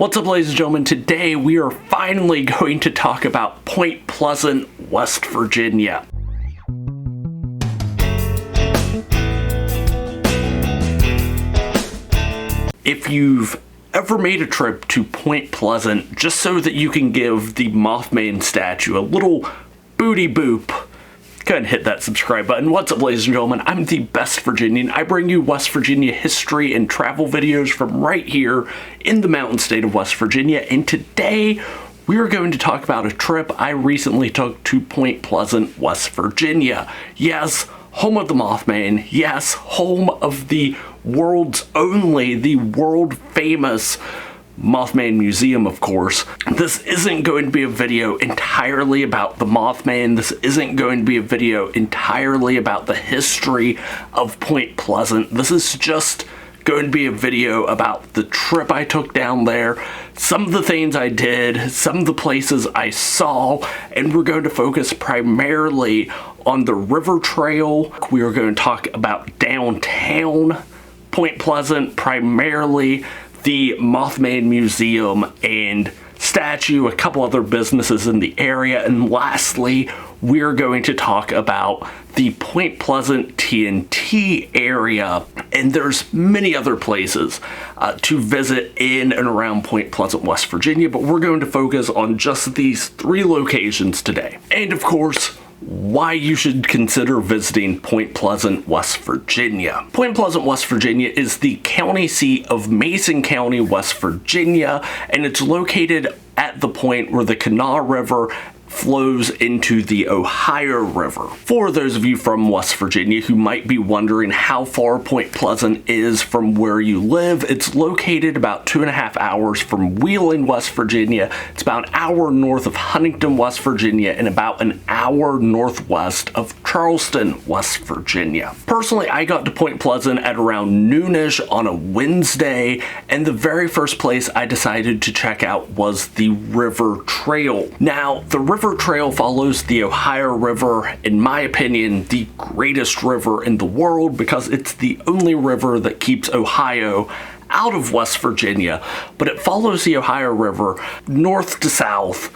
What's up, ladies and gentlemen? Today we are finally going to talk about Point Pleasant, West Virginia. If you've ever made a trip to Point Pleasant just so that you can give the Mothman statue a little booty boop, go ahead and hit that subscribe button. What's up, ladies and gentlemen? I'm the Best Virginian. I bring you West Virginia history and travel videos from right here in the mountain state of West Virginia. And today we are going to talk about a trip I recently took to Point Pleasant, West Virginia. Yes, home of the Mothman. Yes, home of the world's only, the world famous Mothman Museum, of course. This isn't going to be a video entirely about the Mothman. This isn't going to be a video entirely about the history of Point Pleasant. This is just going to be a video about the trip I took down there, some of the things I did, some of the places I saw, and we're going to focus primarily on the river trail. We are going to talk about downtown Point Pleasant, primarily the Mothman Museum and statue, a couple other businesses in the area, and lastly, we're going to talk about the Point Pleasant TNT area, and there's many other places to visit in and around Point Pleasant, West Virginia, but we're going to focus on just these three locations today. And of course, why you should consider visiting Point Pleasant, West Virginia. Point Pleasant, West Virginia is the county seat of Mason County, West Virginia, and it's located at the point where the Kanawha River flows into the Ohio River. For those of you from West Virginia who might be wondering how far Point Pleasant is from where you live, it's located about 2.5 hours from Wheeling, West Virginia. It's about an hour north of Huntington, West Virginia, and about an hour northwest of Charleston, West Virginia. Personally, I got to Point Pleasant at around noonish on a Wednesday, and the very first place I decided to check out was the river trail. Now, the river trail follows the Ohio River, in my opinion, the greatest river in the world, because it's the only river that keeps Ohio out of West Virginia, but it follows the Ohio River north to south,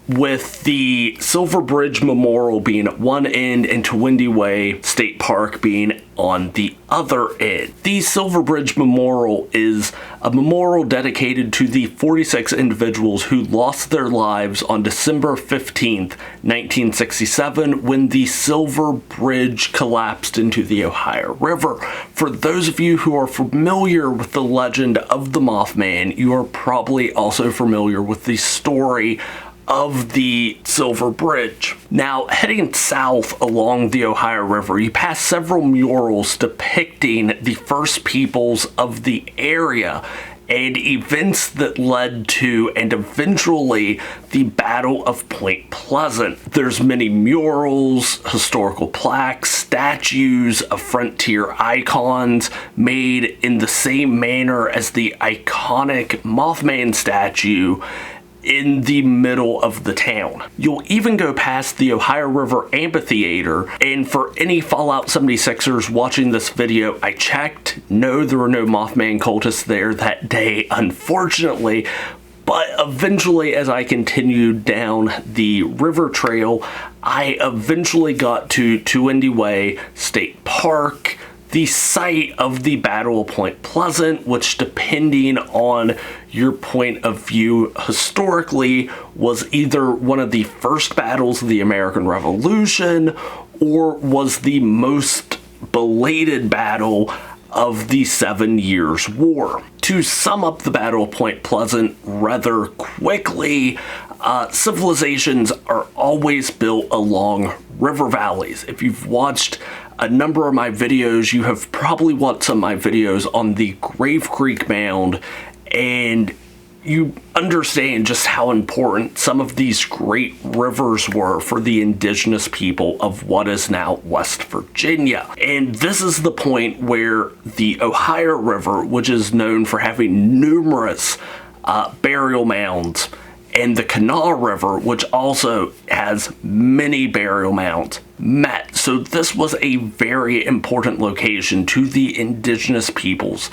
with the Silver Bridge Memorial being at one end and Windy Way State Park being on the other end. The Silver Bridge Memorial is a memorial dedicated to the 46 individuals who lost their lives on December 15th, 1967, when the Silver Bridge collapsed into the Ohio River. For those of you who are familiar with the legend of the Mothman, you are probably also familiar with the story of the Silver Bridge. Now, heading south along the Ohio River, you pass several murals depicting the first peoples of the area and events that led to and eventually the Battle of Point Pleasant. There's many murals, historical plaques, statues of frontier icons made in the same manner as the iconic Mothman statue in the middle of the town. You'll even go past the Ohio River Amphitheater, and for any Fallout 76ers watching this video, I checked. No, there were no Mothman cultists there that day, unfortunately, but eventually, as I continued down the river trail, I eventually got to Windy Way State Park, the site of the Battle of Point Pleasant, which, depending on your point of view historically, was either one of the first battles of the American Revolution or was the most belated battle of the 7 Years' War. To sum up the Battle of Point Pleasant rather quickly, civilizations are always built along river valleys. If you've watched a number of my videos, you have probably watched some of my videos on the Grave Creek Mound, and you understand just how important some of these great rivers were for the indigenous people of what is now West Virginia. And this is the point where the Ohio River, which is known for having numerous burial mounds, and the Kanawha River, which also has many burial mounds, met. So this was a very important location to the indigenous peoples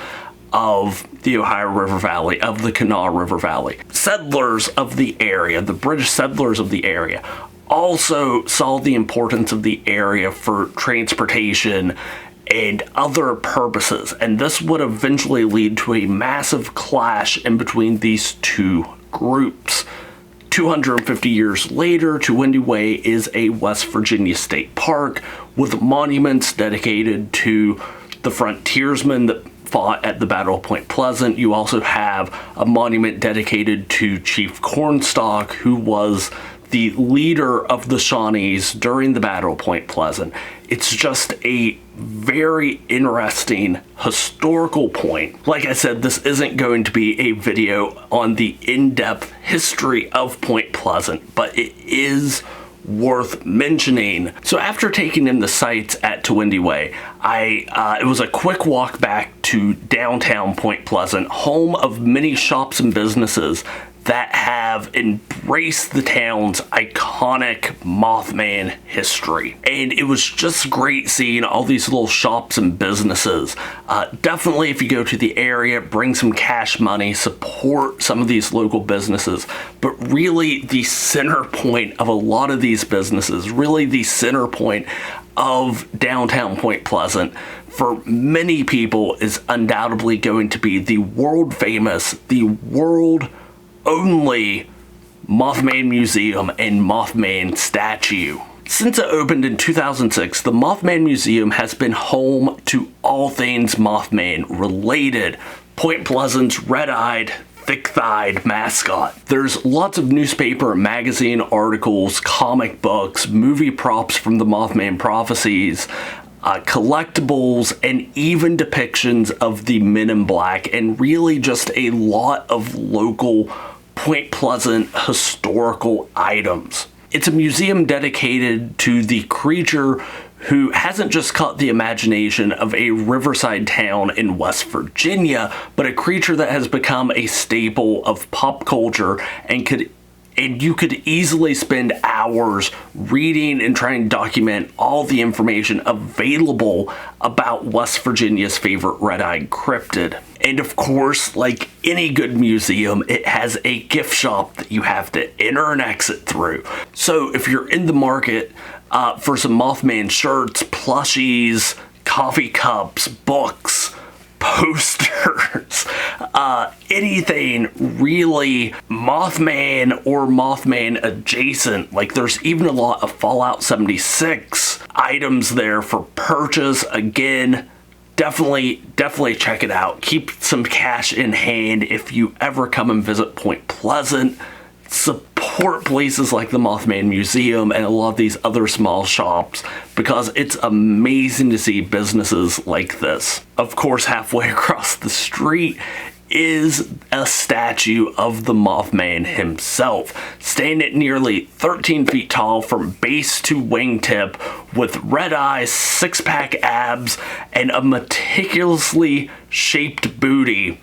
of the Ohio River Valley, of the Kanawha River Valley. Settlers of the area, the British settlers of the area, also saw the importance of the area for transportation and other purposes, and this would eventually lead to a massive clash in between these two groups. 250 years later, Windy Way is a West Virginia state park with monuments dedicated to the frontiersmen that fought at the Battle of Point Pleasant. You also have a monument dedicated to Chief Cornstalk, who was the leader of the Shawnees during the Battle of Point Pleasant. It's just a very interesting historical point. Like I said, this isn't going to be a video on the in-depth history of Point Pleasant, but it is worth mentioning. So after taking in the sights at Windy Way, it was a quick walk back to downtown Point Pleasant, home of many shops and businesses that have embraced the town's iconic Mothman history. And it was just great seeing all these little shops and businesses. Definitely, if you go to the area, bring some cash money, support some of these local businesses. But really, the center point of a lot of these businesses, really the center point of downtown Point Pleasant, for many people is undoubtedly going to be the world famous, the world only Mothman Museum and Mothman Statue. Since it opened in 2006, the Mothman Museum has been home to all things Mothman related. Point Pleasant's red-eyed, thick-thighed mascot. There's lots of newspaper and magazine articles, comic books, movie props from the Mothman prophecies, collectibles, and even depictions of the Men in Black, and really just a lot of local Point Pleasant historical items. It's a museum dedicated to the creature who hasn't just caught the imagination of a riverside town in West Virginia, but a creature that has become a staple of pop culture and you could easily spend hours reading and trying to document all the information available about West Virginia's favorite red-eyed cryptid. And of course, like any good museum, it has a gift shop that you have to enter and exit through. So if you're in the market for some Mothman shirts, plushies, coffee cups, books, posters, anything really Mothman or Mothman adjacent. Like there's even a lot of Fallout 76 items there for purchase. Again, definitely check it out. Keep some cash in hand if you ever come and visit Point Pleasant. Support places like the Mothman Museum and a lot of these other small shops, because it's amazing to see businesses like this. Of course, halfway across the street is a statue of the Mothman himself, standing at nearly 13 feet tall from base to wingtip, with red eyes, six-pack abs, and a meticulously shaped booty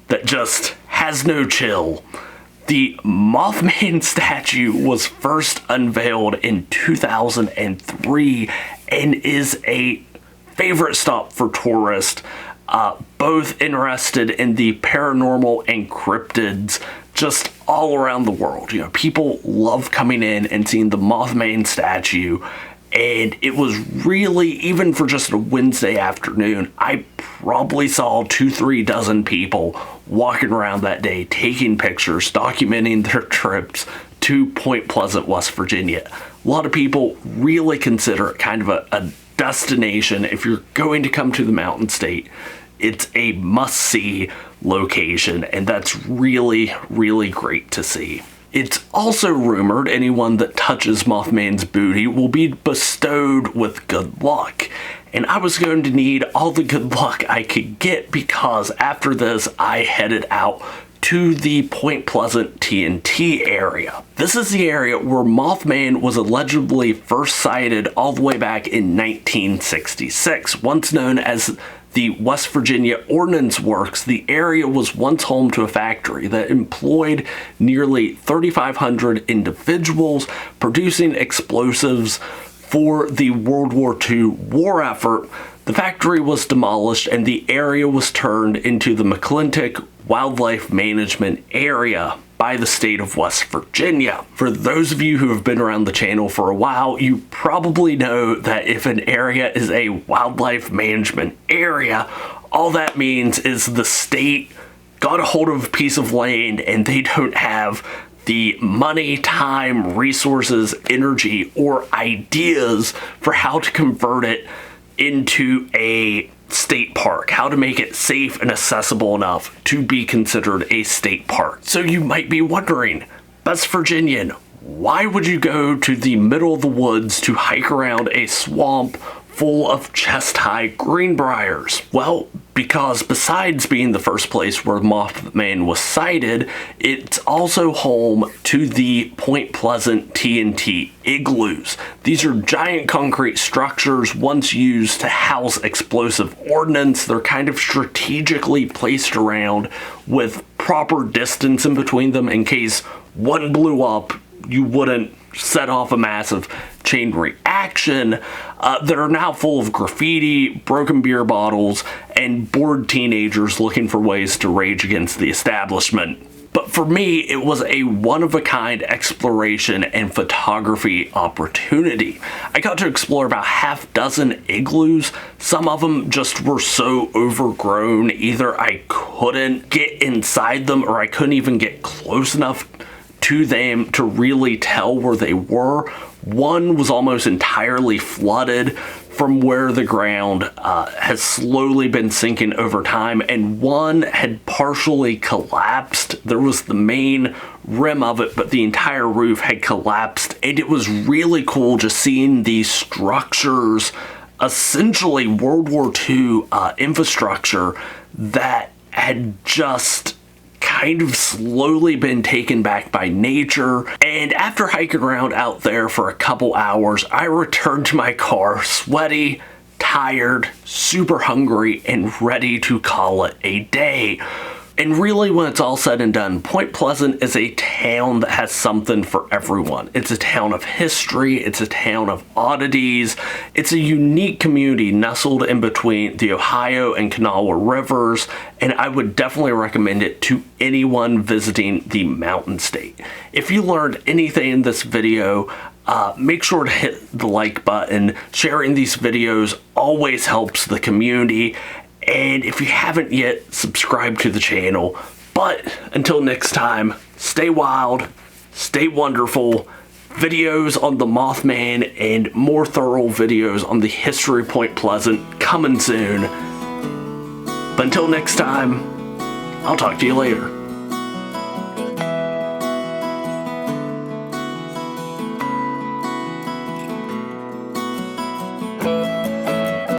that just has no chill. The Mothman statue was first unveiled in 2003 and is a favorite stop for tourists, both interested in the paranormal and cryptids just all around the world. You know, people love coming in and seeing the Mothman statue, and it was really, even for just a Wednesday afternoon, I probably saw 2-3 dozen people walking around that day, taking pictures, documenting their trips to Point Pleasant, West Virginia. A lot of people really consider it kind of a destination. If you're going to come to the Mountain State, it's a must-see location, and that's really, really great to see. It's also rumored anyone that touches Mothman's booty will be bestowed with good luck. And I was going to need all the good luck I could get, because after this I headed out to the Point Pleasant TNT area. This is the area where Mothman was allegedly first sighted all the way back in 1966. Once known as the West Virginia Ordnance Works, the area was once home to a factory that employed nearly 3,500 individuals producing explosives for the World War II war effort The factory was demolished and the area was turned into the McClintock Wildlife Management Area by the state of West Virginia. For those of you who have been around the channel for a while, you probably know that if an area is a wildlife management area, all that means is the state got a hold of a piece of land and they don't have the money, time, resources, energy, or ideas for how to convert it into a state park, how to make it safe and accessible enough to be considered a state park. So you might be wondering, West Virginian, why would you go to the middle of the woods to hike around a swamp full of chest-high greenbriers? Well, because besides being the first place where Mothman was sighted, it's also home to the Point Pleasant TNT igloos. These are giant concrete structures once used to house explosive ordnance. They're kind of strategically placed around with proper distance in between them in case one blew up, you wouldn't set off a massive chain reaction, that are now full of graffiti, broken beer bottles, and bored teenagers looking for ways to rage against the establishment. But for me, it was a one-of-a-kind exploration and photography opportunity. I got to explore about half dozen igloos. Some of them just were so overgrown, either I couldn't get inside them or I couldn't even get close enough to them to really tell where they were. One was almost entirely flooded from where the ground has slowly been sinking over time, and one had partially collapsed. There was the main rim of it, but the entire roof had collapsed, and it was really cool just seeing these structures, essentially World War II infrastructure that had just kind of slowly been taken back by nature. And after hiking around out there for a couple hours, I returned to my car sweaty, tired, super hungry, and ready to call it a day. And really, when it's all said and done, Point Pleasant is a town that has something for everyone. It's a town of history, it's a town of oddities, it's a unique community nestled in between the Ohio and Kanawha rivers, and I would definitely recommend it to anyone visiting the Mountain State. If you learned anything in this video, make sure to hit the like button. Sharing these videos always helps the community. And if you haven't yet, subscribe to the channel. But until next time, stay wild, stay wonderful. Videos on the Mothman and more thorough videos on the history of Point Pleasant coming soon. But until next time, I'll talk to you later.